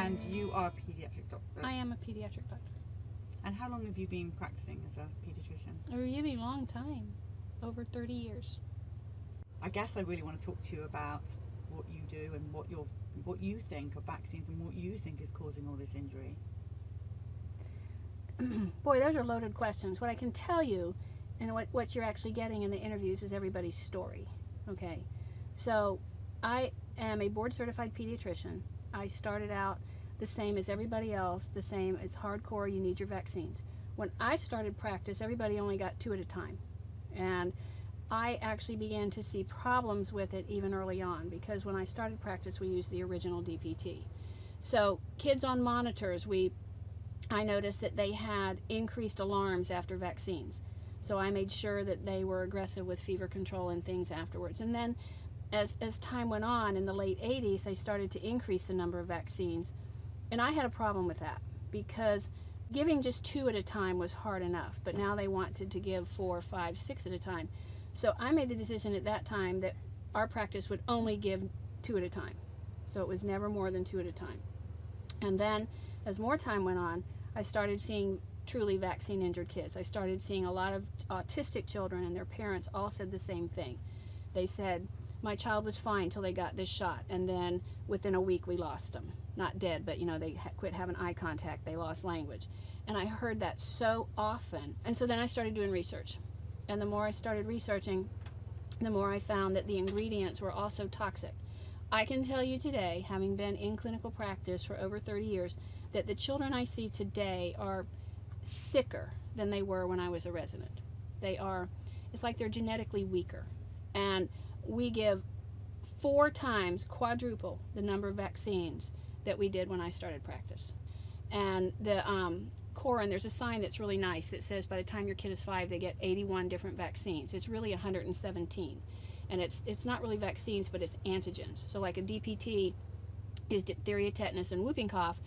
And you are a pediatric doctor? I am a pediatric doctor. And how long have you been practicing as a pediatrician? A really long time, over 30 years. I guess I really want to talk to you about what you do and what you think of vaccines and what you think is causing all this injury. Boy, those are loaded questions. What I can tell you, and what you're actually getting in the interviews, is everybody's story. Okay, so I am a board-certified pediatrician. I started out the same as everybody else, the same, it's hardcore, you need your vaccines. When I started practice, everybody only got 2 at a time. And I actually began to see problems with it even early on, because when I started practice, we used the original DPT. So kids on monitors, I noticed that they had increased alarms after vaccines. So I made sure that they were aggressive with fever control and things afterwards. And then as time went on, in the late 80s, they started to increase the number of vaccines. And I had a problem with that, because giving just 2 at a time was hard enough, but now they wanted to give 4, 5, 6 at a time. So I made the decision at that time that our practice would only give 2 at a time. So it was never more than 2 at a time. And then as more time went on, I started seeing truly vaccine injured kids. I started seeing a lot of autistic children, and their parents all said the same thing. They said, my child was fine till they got this shot, and then within a week we lost them. Not dead, but they quit having eye contact, they lost language. And I heard that so often. And so then I started doing research. And the more I started researching, the more I found that the ingredients were also toxic. I can tell you today, having been in clinical practice for over 30 years, that the children I see today are sicker than they were when I was a resident. It's like they're genetically weaker. And we give 4 times, quadruple, the number of vaccines that we did when I started practice. And the Corin, there's a sign that's really nice that says by the time your kid is 5, they get 81 different vaccines. It's really 117. And it's not really vaccines, but it's antigens. So like a DPT is diphtheria, tetanus, and whooping cough,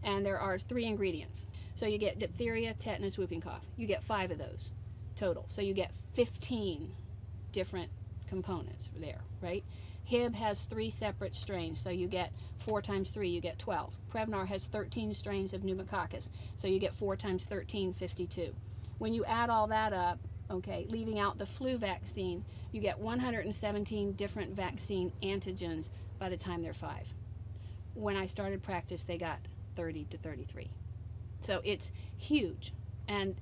and there are 3 ingredients. So you get diphtheria, tetanus, whooping cough. You get 5 of those total. So you get 15 different components there, right? Hib has 3 separate strains, so you get 4 times 3, you get 12. Prevnar has 13 strains of pneumococcus, so you get 4 times 13, 52. When you add all that up, okay, leaving out the flu vaccine, you get 117 different vaccine antigens by the time they're 5. When I started practice, they got 30 to 33. So it's huge. And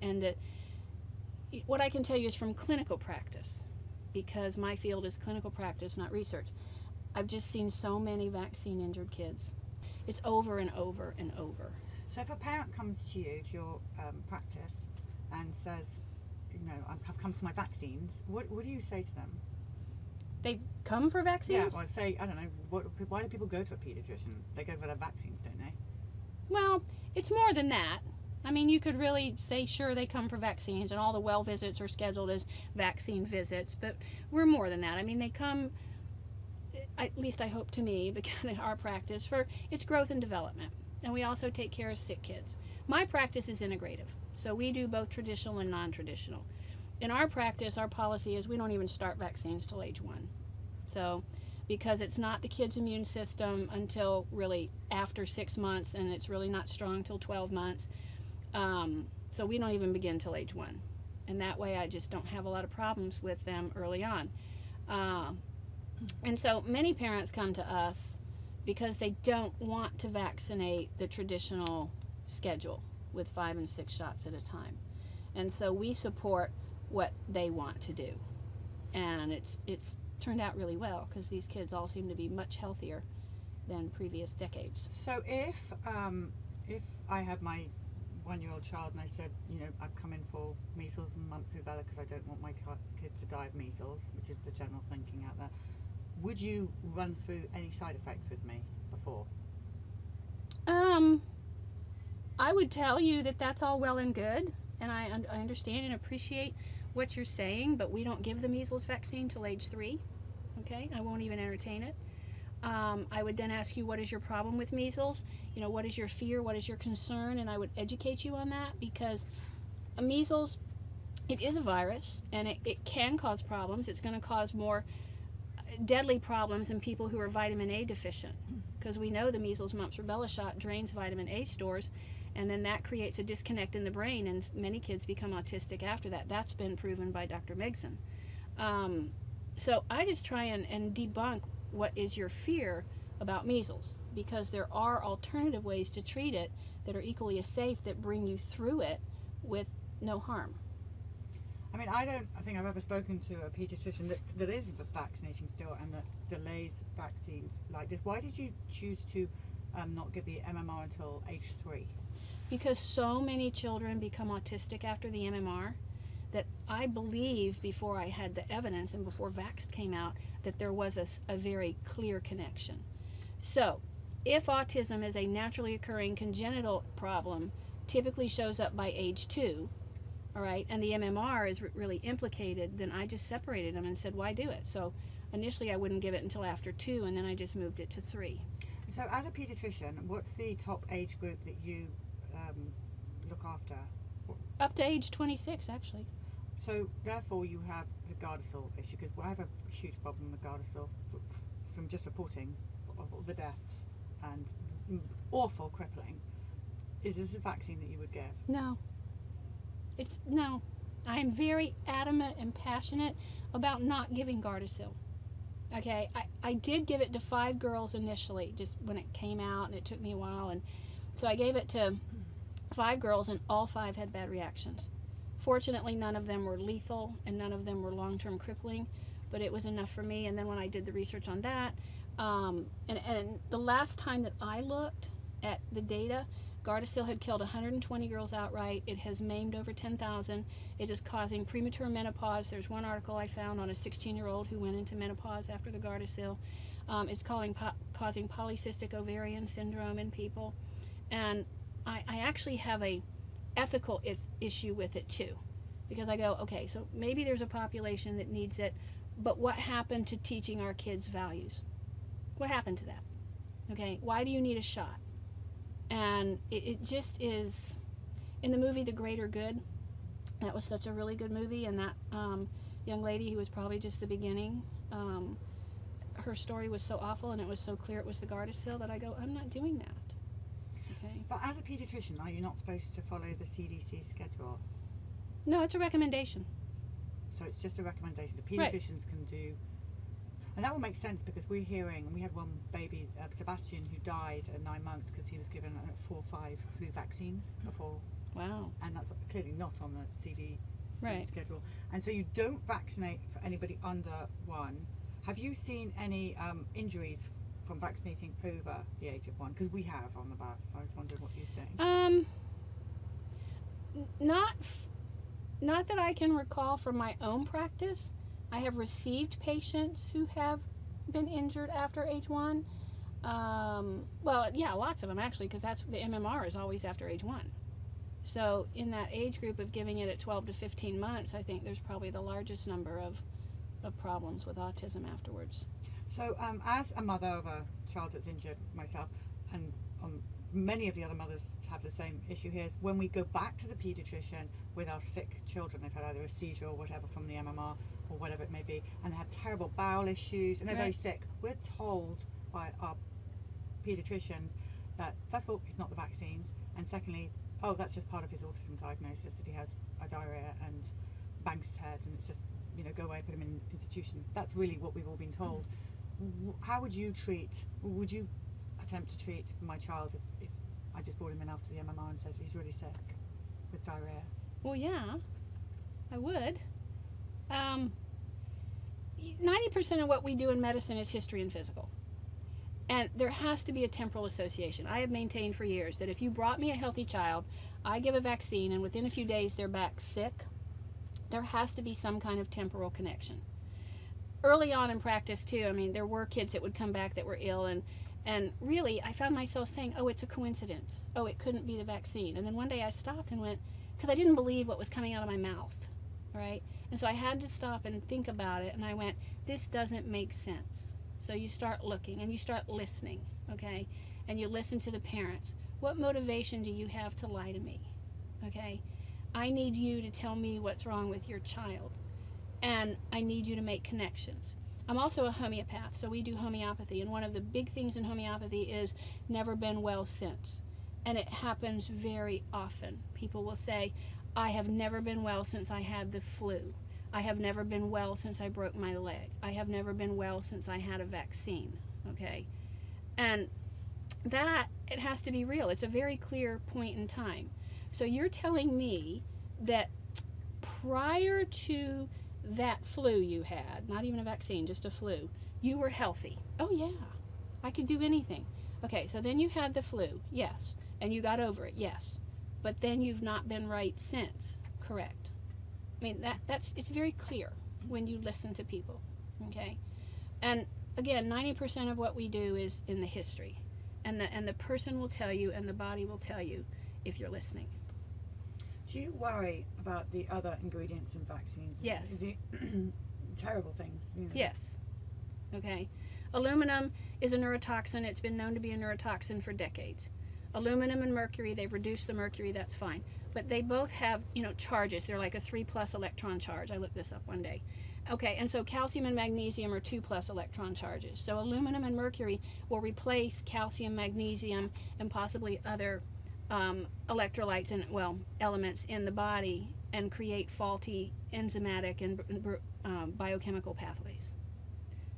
what I can tell you is from clinical practice, because my field is clinical practice, not research. I've just seen so many vaccine injured kids. It's over and over and over. So if a parent comes to you, to your practice, and says, I've come for my vaccines, what do you say to them? They come for vaccines? Yeah, well, say, I don't know, why do people go to a pediatrician? They go for their vaccines, don't they? Well, it's more than that. I mean, you could really say, sure, they come for vaccines, and all the well visits are scheduled as vaccine visits, but we're more than that. I mean, they come, at least I hope to me, because our practice, for its growth and development. And we also take care of sick kids. My practice is integrative, so we do both traditional and non-traditional. In our practice, our policy is we don't even start vaccines till age 1. So, because it's not the kid's immune system until really after 6 months, and it's really not strong till 12 months. So we don't even begin till age 1. And that way I just don't have a lot of problems with them early on. And so many parents come to us because they don't want to vaccinate the traditional schedule with 5 and 6 shots at a time. And so we support what they want to do. And it's turned out really well, because these kids all seem to be much healthier than previous decades. So if I had my 1-year-old child and I said, I've come in for measles and mumps and rubella because I don't want my kid to die of measles, which is the general thinking out there, would you run through any side effects with me before? I would tell you that that's all well and good, and I understand and appreciate what you're saying, but we don't give the measles vaccine till age 3. Okay, I won't even entertain it. I would then ask you, what is your problem with measles? What is your fear? What is your concern? And I would educate you on that, because measles, it is a virus, and it can cause problems. It's going to cause more deadly problems in people who are vitamin A deficient, because we know the measles, mumps, rubella shot drains vitamin A stores, and then that creates a disconnect in the brain, and many kids become autistic after that. That's been proven by Dr. Megson. So I just try and debunk what is your fear about measles, because there are alternative ways to treat it that are equally as safe, that bring you through it with no harm. I mean, I don't think I've ever spoken to a pediatrician that is vaccinating still and that delays vaccines like this. Why did you choose to not give the MMR until age 3? Because so many children become autistic after the MMR that I believe, before I had the evidence and before VAXXED came out, that there was a very clear connection. So if autism is a naturally occurring congenital problem, typically shows up by age 2, all right, and the MMR is really implicated, then I just separated them and said, why do it? So initially I wouldn't give it until after 2, and then I just moved it to 3. So as a pediatrician, what's the top age group that you look after? Up to age 26, actually. So therefore you have the Gardasil issue, because I have a huge problem with Gardasil from just reporting of the deaths and awful crippling. Is this a vaccine that you would give? No. No. I am very adamant and passionate about not giving Gardasil. Okay, I did give it to 5 girls initially, just when it came out, and it took me a while, and so I gave it to 5 girls, and all 5 had bad reactions. Fortunately, none of them were lethal, and none of them were long-term crippling, but it was enough for me. And then when I did the research on that, and the last time that I looked at the data, Gardasil had killed 120 girls outright. It has maimed over 10,000. It is causing premature menopause. There's one article I found on a 16-year-old who went into menopause after the Gardasil. It's causing polycystic ovarian syndrome in people. And I actually have a ethical issue with it too, because I go, okay, so maybe there's a population that needs it, but what happened to teaching our kids values? What happened to that? Okay, why do you need a shot? And it just is, in the movie The Greater Good, that was such a really good movie, and that young lady who was probably just the beginning, her story was so awful, and it was so clear it was the Gardasil, that I go, I'm not doing that. Okay. But as a pediatrician, are you not supposed to follow the CDC schedule? No, it's a recommendation. So it's just a recommendation. The pediatricians can do, and that will make sense, because we're hearing, and we had one baby, Sebastian, who died at 9 months because he was given 4 or 5 flu vaccines before. Wow. And that's clearly not on the CDC schedule. And so you don't vaccinate for anybody under 1. Have you seen any injuries from vaccinating over the age of 1? Because we have on the bus, so I was wondering what you're saying. Not that I can recall from my own practice. I have received patients who have been injured after age 1. Well, yeah, lots of them actually, because that's the MMR is always after age 1. So in that age group of giving it at 12 to 15 months, I think there's probably the largest number of problems with autism afterwards. So as a mother of a child that's injured myself, and many of the other mothers have the same issue here, is when we go back to the pediatrician with our sick children, they've had either a seizure or whatever from the MMR or whatever it may be, and they have terrible bowel issues and they're very sick, we're told by our pediatricians that first of all, it's not the vaccines, and secondly, oh, that's just part of his autism diagnosis, that he has a diarrhea and bangs his head, and it's just, go away, put him in an institution. That's really what we've all been told. How would you attempt to treat my child if I just brought him in after the MMR and says he's really sick with diarrhea? Well, yeah, I would. 90% of what we do in medicine is history and physical. And there has to be a temporal association. I have maintained for years that if you brought me a healthy child, I give a vaccine, and within a few days they're back sick, there has to be some kind of temporal connection. Early on in practice too, I mean, there were kids that would come back that were ill, and really I found myself saying, oh, it's a coincidence. Oh, it couldn't be the vaccine. And then one day I stopped and went, because I didn't believe what was coming out of my mouth, right? And so I had to stop and think about it, and I went, this doesn't make sense. So you start looking and you start listening, okay? And you listen to the parents. What motivation do you have to lie to me, okay? I need you to tell me what's wrong with your child, and I need you to make connections. I'm also a homeopath, so we do homeopathy, and one of the big things in homeopathy is never been well since. And it happens very often. People will say, I have never been well since I had the flu. I have never been well since I broke my leg. I have never been well since I had a vaccine, okay? And that, it has to be real. It's a very clear point in time. So you're telling me that prior to that flu you had, not even a vaccine, just a flu, you were healthy. Oh yeah, I could do anything. Okay, so then you had the flu, yes, and you got over it, yes. But then you've not been right since, correct? I mean, it's very clear when you listen to people, okay? And again, 90% of what we do is in the history. And the person will tell you and the body will tell you if you're listening. Do you worry about the other ingredients in vaccines? Yes. The terrible things. You know. Yes. Okay. Aluminum is a neurotoxin. It's been known to be a neurotoxin for decades. Aluminum and mercury, they've reduced the mercury, that's fine. But they both have, charges. They're like a 3+ electron charge. I looked this up one day. Okay, and so calcium and magnesium are 2+ electron charges. So aluminum and mercury will replace calcium, magnesium, and possibly other electrolytes and, elements in the body and create faulty enzymatic and biochemical pathways.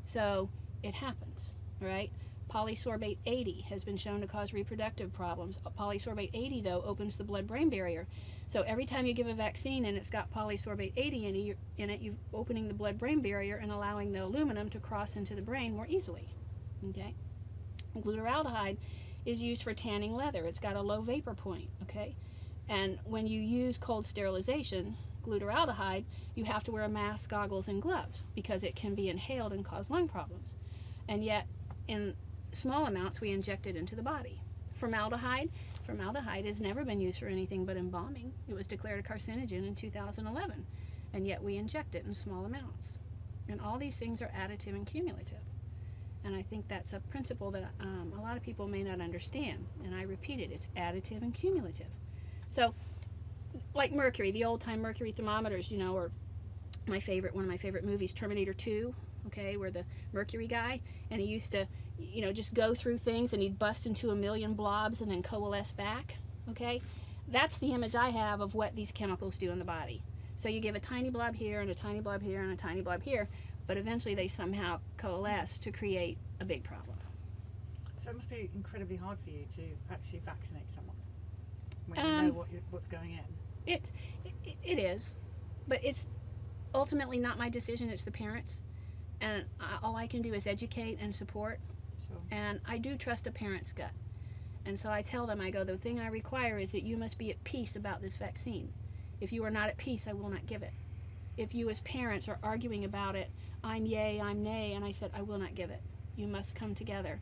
So it happens, right? Polysorbate 80 has been shown to cause reproductive problems. Polysorbate 80, though, opens the blood-brain barrier. So every time you give a vaccine and it's got polysorbate 80 in it, you're opening the blood-brain barrier and allowing the aluminum to cross into the brain more easily. Okay? Glutaraldehyde is used for tanning leather. It's got a low vapor point, okay? And when you use cold sterilization, glutaraldehyde, you have to wear a mask, goggles, and gloves because it can be inhaled and cause lung problems. And yet, in small amounts, we inject it into the body. Formaldehyde has never been used for anything but embalming. It was declared a carcinogen in 2011, and yet we inject it in small amounts. And all these things are additive and cumulative. And I think that's a principle that a lot of people may not understand. And I repeat it, it's additive and cumulative. So, like mercury, the old-time mercury thermometers, or one of my favorite movies, Terminator 2, okay, where the mercury guy, and he used to, just go through things and he'd bust into a million blobs and then coalesce back, okay? That's the image I have of what these chemicals do in the body. So you give a tiny blob here and a tiny blob here and a tiny blob here, but eventually they somehow coalesce to create a big problem. So it must be incredibly hard for you to actually vaccinate someone when you know what's going in. It is, but it's ultimately not my decision, it's the parents. And all I can do is educate and support. Sure. And I do trust a parent's gut. And so I tell them, the thing I require is that you must be at peace about this vaccine. If you are not at peace, I will not give it. If you as parents are arguing about it, I'm yay, I'm nay, and I said, I will not give it. You must come together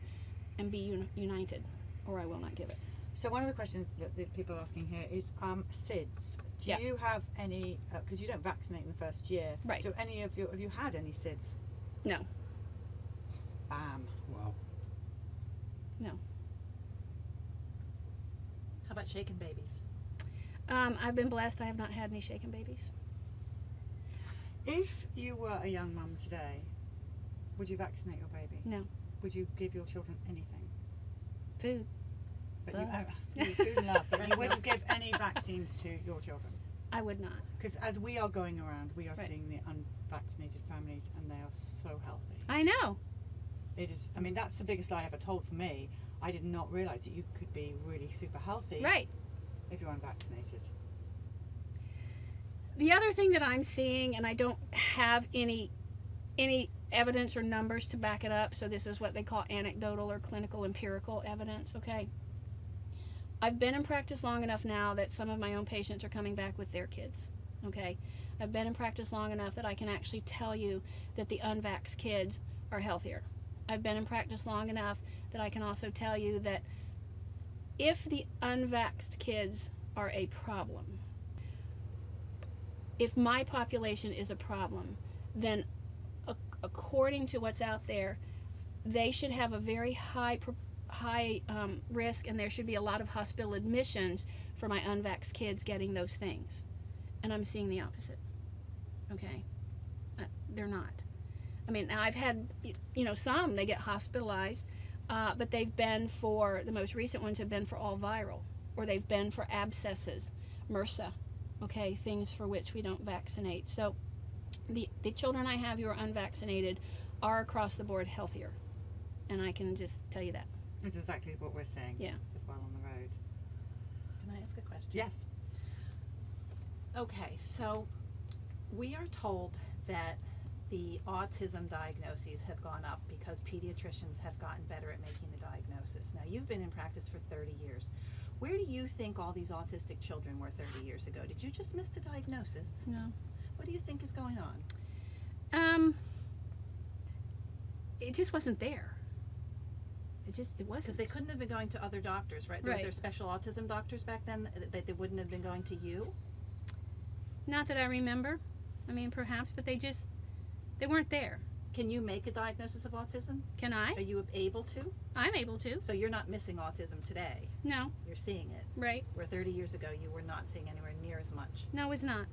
and be united, or I will not give it. So one of the questions that people are asking here is SIDS. Do you have any, because you don't vaccinate in the first year, right? have you had any SIDS? No. Bam. Wow. No. How about shaken babies? I've been blessed. I have not had any shaken babies. If you were a young mum today, would you vaccinate your baby? No. Would you give your children anything? Food. But food and love. But you wouldn't give any vaccines to your children? I would not. Because as we are going around, we are Right. seeing the unvaccinated families, and they are so healthy. I know. It is. I mean, that's the biggest lie ever told for me. I did not realise that you could be really super healthy, Right. if you're unvaccinated. The other thing that I'm seeing, and I don't have any evidence or numbers to back it up, so this is what they call anecdotal or clinical empirical evidence, okay? I've been in practice long enough now that some of my own patients are coming back with their kids, okay? I've been in practice long enough that I can actually tell you that the unvaxxed kids are healthier. I've been in practice long enough that I can also tell you that if the unvaxxed kids are a problem, if my population is a problem, then according to what's out there, they should have a very high risk, and there should be a lot of hospital admissions for my unvaxxed kids getting those things. And I'm seeing the opposite. Okay? They're not. I mean, now I've had, some, they get hospitalized, but they've been for, the most recent ones have been for all viral, or they've been for abscesses, MRSA, okay, things for which we don't vaccinate. So the children I have who are unvaccinated are across the board healthier, and I can just tell you that. It's exactly what we're seeing as well on the road. Can I ask a question? Yes. Okay, so we are told that the autism diagnoses have gone up because pediatricians have gotten better at making the diagnosis. Now, you've been in practice for 30 years. Where do you think all these autistic children were 30 years ago? Did you just miss the diagnosis? No. What do you think is going on? It just wasn't there. It wasn't. Because they couldn't have been going to other doctors, right? Right. Were there special autism doctors back then that they wouldn't have been going to you? Not that I remember. I mean, perhaps, but they weren't there. Can you make a diagnosis of autism? Can I? Are you able to? I'm able to. So you're not missing autism today. No. You're seeing it. Right. Where 30 years ago you were not seeing anywhere near as much. No, I was not.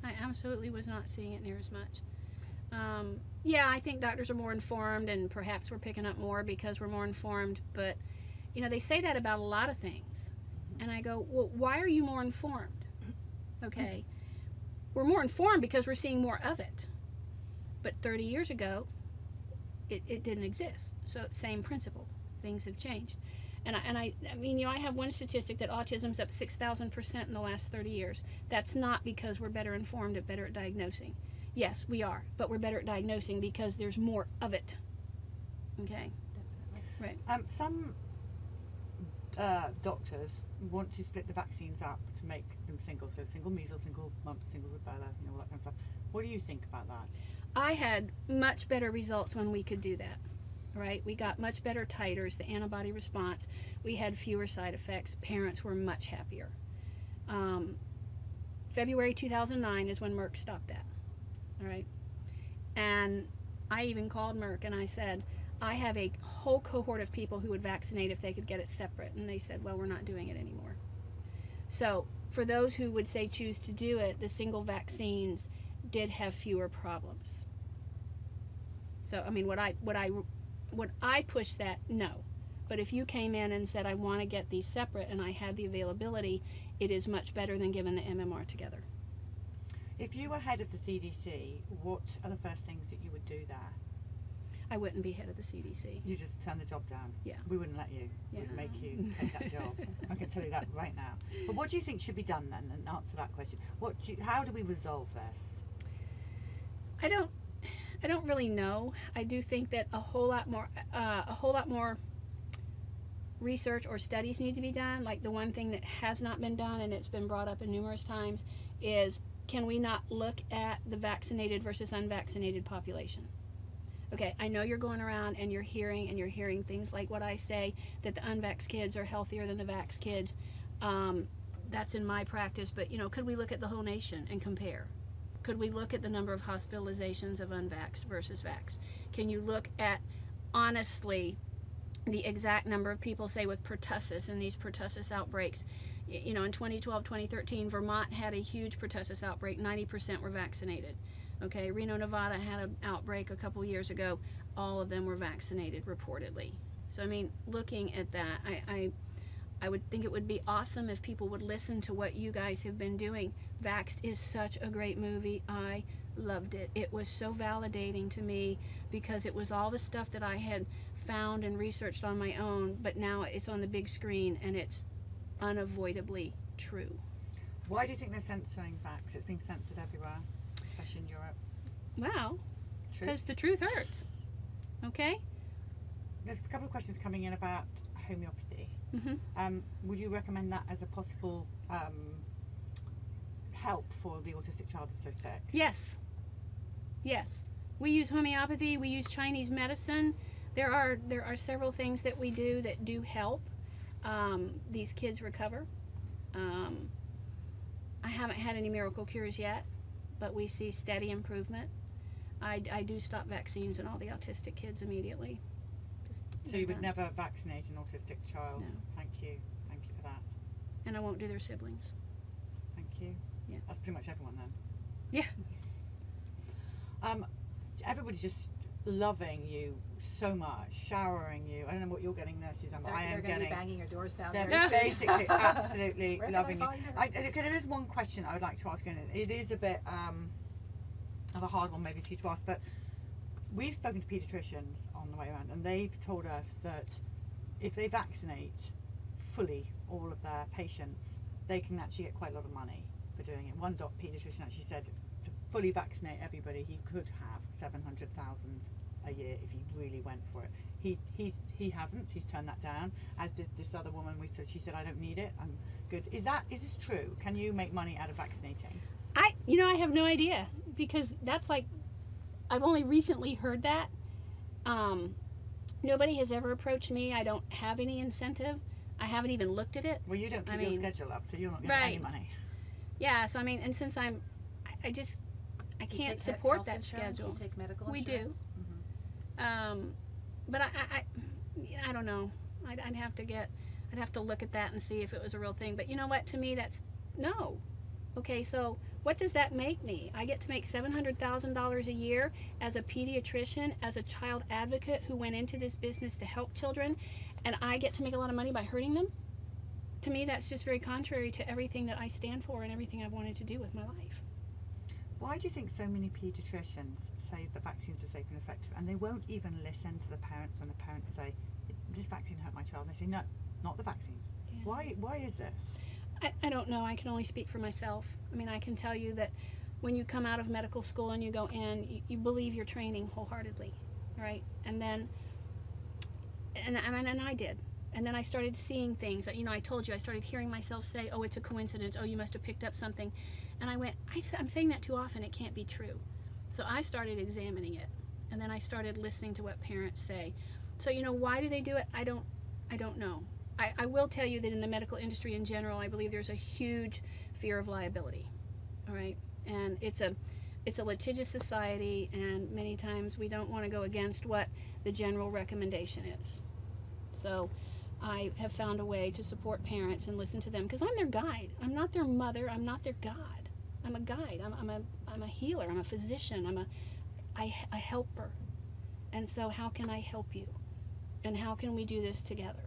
I absolutely was not seeing it near as much. Yeah, I think doctors are more informed, and perhaps we're picking up more because we're more informed, but they say that about a lot of things. And I go, well, why are you more informed? Okay. We're more informed because we're seeing more of it. But 30 years ago, it didn't exist. So same principle. Things have changed. And I mean, I have one statistic that autism's up 6,000% in the last 30 years. That's not because we're better informed and better at diagnosing. Yes, we are, but we're better at diagnosing because there's more of it. Okay? Definitely. Right. Some doctors want to split the vaccines up to make them single. So single measles, single mumps, single rubella, all that kind of stuff. What do you think about that? I had much better results when we could do that, right? We got much better titers, the antibody response. We had fewer side effects. Parents were much happier. February 2009 is when Merck stopped that, all right? And I even called Merck and I said, I have a whole cohort of people who would vaccinate if they could get it separate. And they said, well, we're not doing it anymore. So for those who would say choose to do it, the single vaccines did have fewer problems. So I mean, would I push that? No. But if you came in and said I want to get these separate and I had the availability, it is much better than giving the MMR together. If you were head of the CDC, what are the first things that you would do there? I wouldn't be head of the CDC. You just turn the job down. Yeah. We wouldn't let you. Yeah. We'd make you take that job. I can tell you that right now. But what do you think should be done then? And answer that question. How do we resolve this? I don't really know. I do think that a whole lot more research or studies need to be done. Like the one thing that has not been done, and it's been brought up in numerous times, is can we not look at the vaccinated versus unvaccinated population? Okay, I know you're going around and you're hearing things like what I say, that the unvaxxed kids are healthier than the vaxxed kids. That's in my practice, but could we look at the whole nation and compare? Could we look at the number of hospitalizations of unvaxxed versus vaxxed? Can you look at, honestly, the exact number of people, say, with pertussis and these pertussis outbreaks? In 2012, 2013, Vermont had a huge pertussis outbreak. 90% were vaccinated. Okay, Reno, Nevada had an outbreak a couple years ago. All of them were vaccinated, reportedly. So, I mean, looking at that, I would think it would be awesome if people would listen to what you guys have been doing. Vaxxed is such a great movie. I loved it. It was so validating to me because it was all the stuff that I had found and researched on my own, but now it's on the big screen and it's unavoidably true. Why do you think they're censoring vax? It's being censored everywhere, especially in Europe. Well, because the truth hurts. Okay? There's a couple of questions coming in about homeopathy. Mm-hmm. Would you recommend that as a possible help for the autistic child that's so sick? Yes. Yes. We use homeopathy. We use Chinese medicine. There are several things that we do that do help these kids recover. I haven't had any miracle cures yet, but we see steady improvement. I do stop vaccines in all the autistic kids immediately. So you would never vaccinate an autistic child? No. Thank you for that. And I won't do their siblings. Thank you. Yeah. That's pretty much everyone then. Yeah. Everybody's just loving you so much, showering you. I don't know what you're getting there, Suzanne, but I am They're going to be getting. banging your doors down They're there. basically absolutely Where can loving I you. find her? Okay, there is one question I would like to ask you, and it is a bit of a hard one maybe for you to ask, but we've spoken to paediatricians on the way around, and they've told us that if they vaccinate fully all of their patients, they can actually get quite a lot of money for doing it. One paediatrician actually said to fully vaccinate everybody, he could have 700,000 a year if he really went for it. He hasn't. He's turned that down. As did this other woman. She said, I don't need it. I'm good. Is this true? Can you make money out of vaccinating? I have no idea, because that's like, I've only recently heard that. Nobody has ever approached me. I don't have any incentive. I haven't even looked at it. Well, you don't keep your schedule up, so you're not going to get any money. Yeah, so and since I can't support that insurance? schedule. You take medical We insurance? do. But I don't know. I'd have to look at that and see if it was a real thing. But you know what? To me, that's no. Okay, so what does that make me? I get to make $700,000 a year as a pediatrician, as a child advocate who went into this business to help children, and I get to make a lot of money by hurting them? To me, that's just very contrary to everything that I stand for and everything I've wanted to do with my life. Why do you think so many paediatricians say that vaccines are safe and effective, and they won't even listen to the parents when the parents say, this vaccine hurt my child, and they say, no, not the vaccines? Yeah. Why is this? I don't know. I can only speak for myself. I mean, I can tell you that when you come out of medical school and you go in, you believe your training wholeheartedly, right? And then, and I did. And then I started seeing things that, I told you, I started hearing myself say, oh, it's a coincidence. Oh, you must have picked up something. And I went, I'm saying that too often. It can't be true. So I started examining it. And then I started listening to what parents say. So, why do they do it? I don't know. I will tell you that in the medical industry in general, I believe there's a huge fear of liability. All right. And it's a litigious society, and many times we don't want to go against what the general recommendation is. So I have found a way to support parents and listen to them, because I'm their guide. I'm not their mother. I'm not their God. I'm a guide. I'm a healer. I'm a physician. I'm a helper. And so how can I help you? And how can we do this together?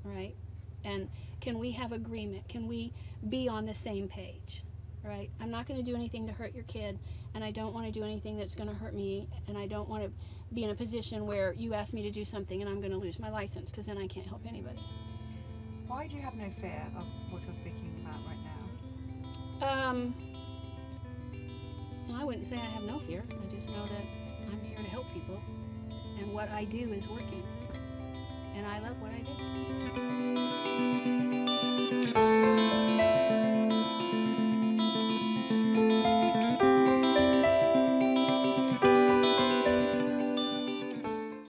Right? And can we have agreement? Can we be on the same page? Right? I'm not going to do anything to hurt your kid, and I don't want to do anything that's going to hurt me, and I don't want to be in a position where you ask me to do something and I'm going to lose my license, because then I can't help anybody. Why do you have no fear of what you're speaking about right now? I wouldn't say I have no fear. I just know that I'm here to help people, and what I do is working, and I love what I do.